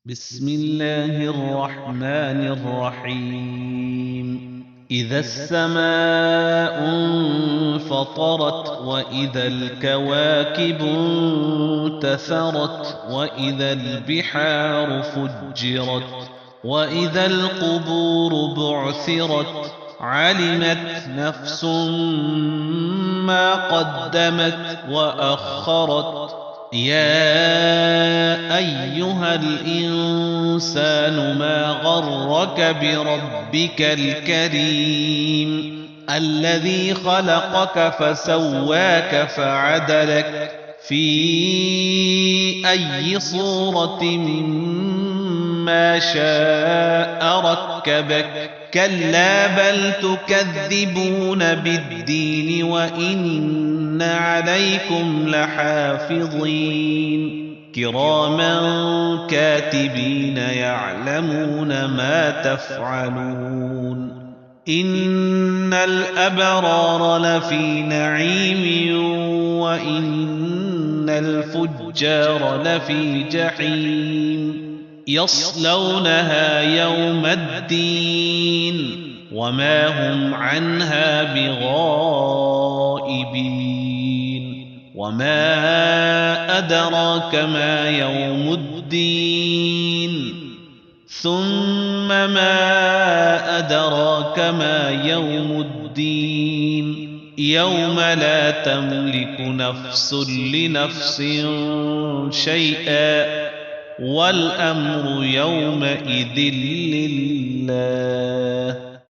بسم الله الرحمن الرحيم. إذا السماء انفطرت وإذا الكواكب انتثرت وإذا البحار فجرت وإذا القبور بعثرت علمت نفس ما قدمت وأخرت. يا أيها الإنسان ما غرك بربك الكريم الذي خلقك فسواك فعدلك في أي صورة ما شاء ركبك. كلا بل تكذبون بالدين وإن عليكم لحافظين كراما كاتبين يعلمون ما تفعلون. إن الأبرار لفي نعيم وإن الفجار لفي جحيم يصلونها يوم الدين وما هم عنها بغائبين. وما أدراك ما يوم الدين ثم ما أدراك ما يوم الدين يوم لا تملك نفس لنفس شيئا والأمر يومئذ لله.